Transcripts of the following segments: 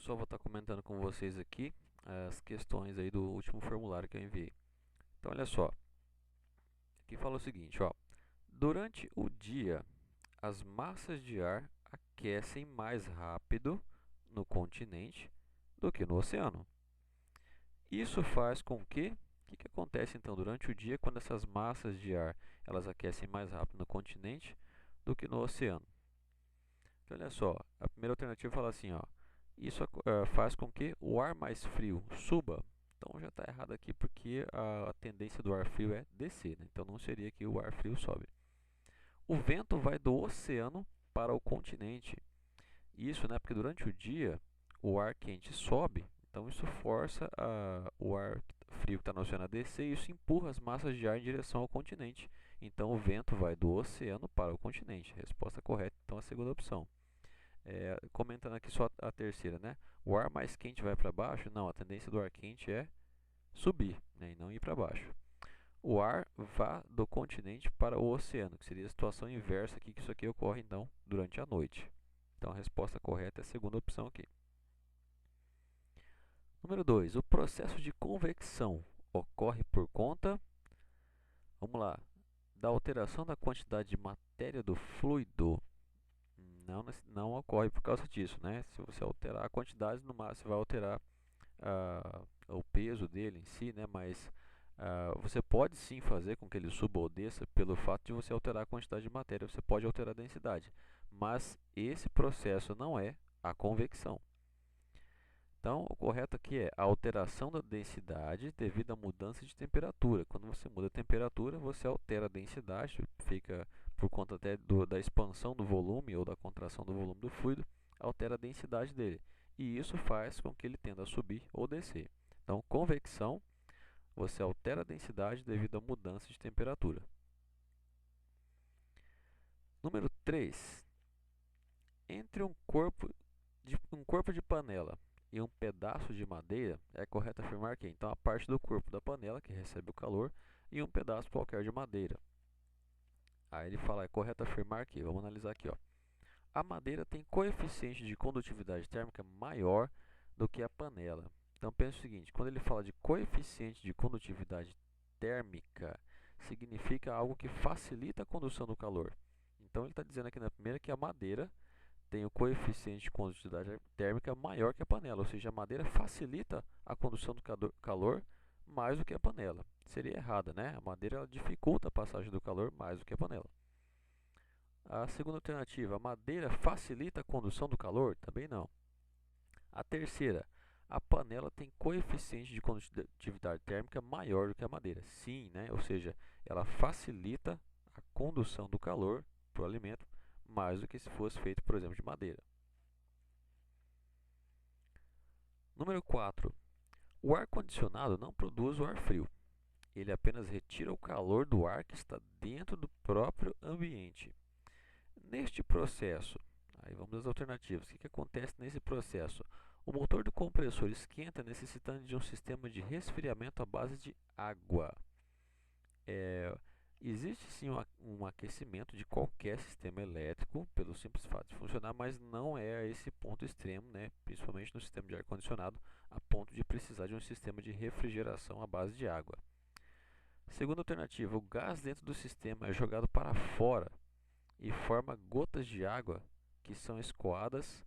pessoal, vou estar comentando com vocês aqui as questões aí do último formulário que eu enviei. Então, olha só, aqui fala o seguinte, ó. Durante o dia, as massas de ar aquecem mais rápido no continente do que no oceano. Isso faz com que... O que acontece então durante o dia quando essas massas de ar elas aquecem mais rápido no continente do que no oceano? Então, olha só, a primeira alternativa fala assim, ó, isso faz com que o ar mais frio suba. Então já está errado aqui porque a tendência do ar frio é descer, né? Então não seria que o ar frio sobe. O vento vai do oceano para o continente. Isso, né, porque durante o dia o ar quente sobe, então isso força o ar frio que está no oceano a descer e isso empurra as massas de ar em direção ao continente. Então o vento vai do oceano para o continente. Resposta correta, então a segunda opção. Comentando aqui só a terceira, né? O ar mais quente vai para baixo? Não, a tendência do ar quente é subir, né, e não ir para baixo. O ar vá do continente para o oceano, que seria a situação inversa aqui, que isso aqui ocorre então durante a noite. Então a resposta correta é a segunda opção aqui. Número 2. O processo de convecção ocorre por conta, vamos lá, da alteração da quantidade de matéria do fluido. Não ocorre por causa disso, né? Se você alterar a quantidade, no máximo você vai alterar o peso dele em si, né? Mas você pode sim fazer com que ele suba ou desça pelo fato de você alterar a quantidade de matéria, você pode alterar a densidade. Mas esse processo não é a convecção. Então, o correto aqui é a alteração da densidade devido à mudança de temperatura. Quando você muda a temperatura, você altera a densidade, fica por conta até da expansão do volume ou da contração do volume do fluido, altera a densidade dele. E isso faz com que ele tenda a subir ou descer. Então, convecção, você altera a densidade devido à mudança de temperatura. Número 3. Entre um corpo de panela e um pedaço de madeira, é correto afirmar que então a parte do corpo da panela que recebe o calor e um pedaço qualquer de madeira. Aí ele fala, é correto afirmar que, vamos analisar aqui, ó, a madeira tem coeficiente de condutividade térmica maior do que a panela. Então pense o seguinte, quando ele fala de coeficiente de condutividade térmica, significa algo que facilita a condução do calor. Então ele está dizendo aqui na primeira que a madeira tem o coeficiente de condutividade térmica maior que a panela, ou seja, a madeira facilita a condução do calor mais do que a panela. Seria errada, né? A madeira ela dificulta a passagem do calor mais do que a panela. A segunda alternativa, a madeira facilita a condução do calor? Também não. A terceira, a panela tem coeficiente de condutividade térmica maior do que a madeira. Sim, né? Ou seja, ela facilita a condução do calor para o alimento mais do que se fosse feito, por exemplo, de madeira. Número 4. O ar-condicionado não produz o ar frio. Ele apenas retira o calor do ar que está dentro do próprio ambiente. Neste processo, aí vamos às alternativas. O que acontece nesse processo? O motor do compressor esquenta necessitando de um sistema de resfriamento à base de água. Existe sim um aquecimento de qualquer sistema elétrico, pelo simples fato de funcionar, mas não é a esse ponto extremo, né? Principalmente no sistema de ar-condicionado, a ponto de precisar de um sistema de refrigeração à base de água. Segunda alternativa, o gás dentro do sistema é jogado para fora e forma gotas de água que são escoadas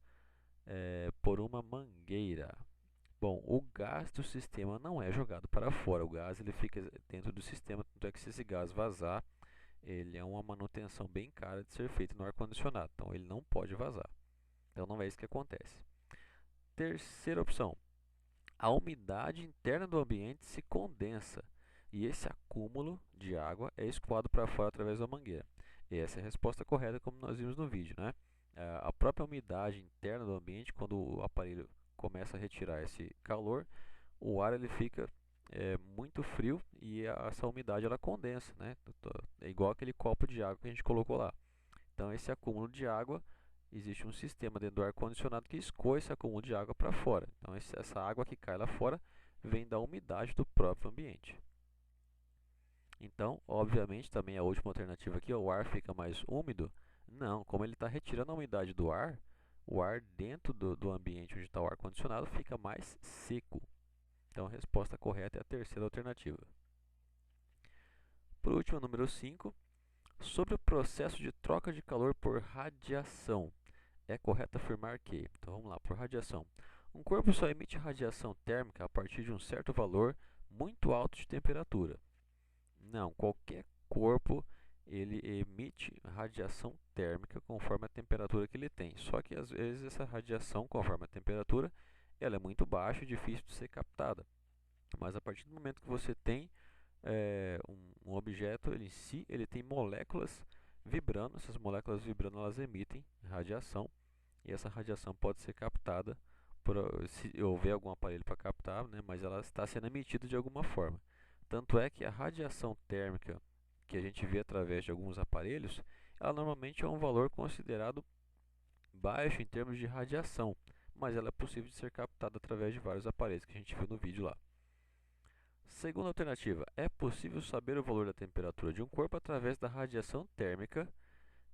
por uma mangueira. Bom, o gás do sistema não é jogado para fora, o gás ele fica dentro do sistema, tanto é que se esse gás vazar, ele é uma manutenção bem cara de ser feita no ar-condicionado, então ele não pode vazar. Então não é isso que acontece. Terceira opção, a umidade interna do ambiente se condensa e esse acúmulo de água é escoado para fora através da mangueira. E essa é a resposta correta, como nós vimos no vídeo, né? A própria umidade interna do ambiente, quando o aparelho começa a retirar esse calor, o ar ele fica muito frio e essa umidade ela condensa, né? É igual aquele copo de água que a gente colocou lá. Então esse acúmulo de água, existe um sistema dentro do ar-condicionado que escoa esse acúmulo de água para fora. Então essa água que cai lá fora vem da umidade do próprio ambiente. Então, obviamente, também a última alternativa aqui, o ar fica mais úmido. Não, como ele está retirando a umidade do ar, o ar dentro do ambiente onde está o ar-condicionado fica mais seco. Então a resposta correta é a terceira alternativa. Por último, número 5. Sobre o processo de troca de calor por radiação, é correto afirmar que, então vamos lá, por radiação, um corpo só emite radiação térmica a partir de um certo valor muito alto de temperatura. Não, qualquer corpo ele emite radiação térmica conforme a temperatura que ele tem. Só que às vezes essa radiação, conforme a temperatura, ela é muito baixa e difícil de ser captada. Mas a partir do momento que você tem um objeto ele em si, ele tem moléculas vibrando, essas moléculas vibrando elas emitem radiação e essa radiação pode ser captada se houver algum aparelho para captar, né, mas ela está sendo emitida de alguma forma. Tanto é que a radiação térmica que a gente vê através de alguns aparelhos, ela normalmente é um valor considerado baixo em termos de radiação, mas ela é possível de ser captada através de vários aparelhos que a gente viu no vídeo lá. Segunda alternativa, é possível saber o valor da temperatura de um corpo através da radiação térmica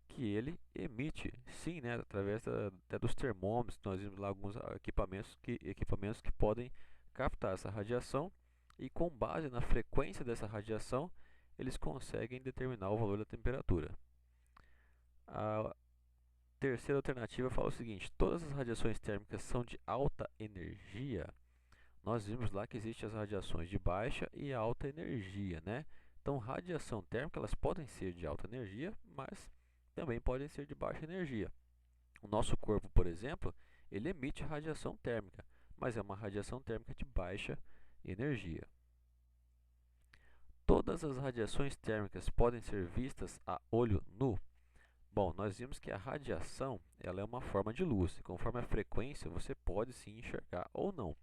que ele emite. Sim, né, através até dos termômetros, nós vimos lá alguns equipamentos que podem captar essa radiação e com base na frequência dessa radiação, eles conseguem determinar o valor da temperatura. A terceira alternativa fala o seguinte, todas as radiações térmicas são de alta energia. Nós vimos lá que existem as radiações de baixa e alta energia, né? Então, radiação térmica, elas podem ser de alta energia, mas também podem ser de baixa energia. O nosso corpo, por exemplo, ele emite radiação térmica, mas é uma radiação térmica de baixa energia. Todas as radiações térmicas podem ser vistas a olho nu? Bom, nós vimos que a radiação ela é uma forma de luz, e conforme a frequência você pode sim enxergar ou não.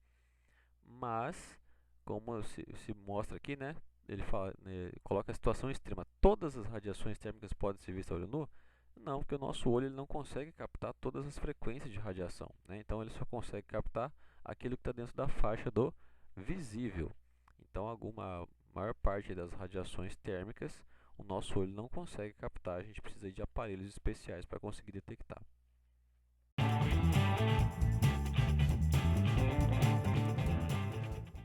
Mas, como se mostra aqui, né, ele fala, né, coloca a situação extrema. Todas as radiações térmicas podem ser vistas a olho nu? Não, porque o nosso olho ele não consegue captar todas as frequências de radiação, né? Então ele só consegue captar aquilo que está dentro da faixa do visível. Então, alguma maior parte das radiações térmicas o nosso olho não consegue captar, a gente precisa de aparelhos especiais para conseguir detectar.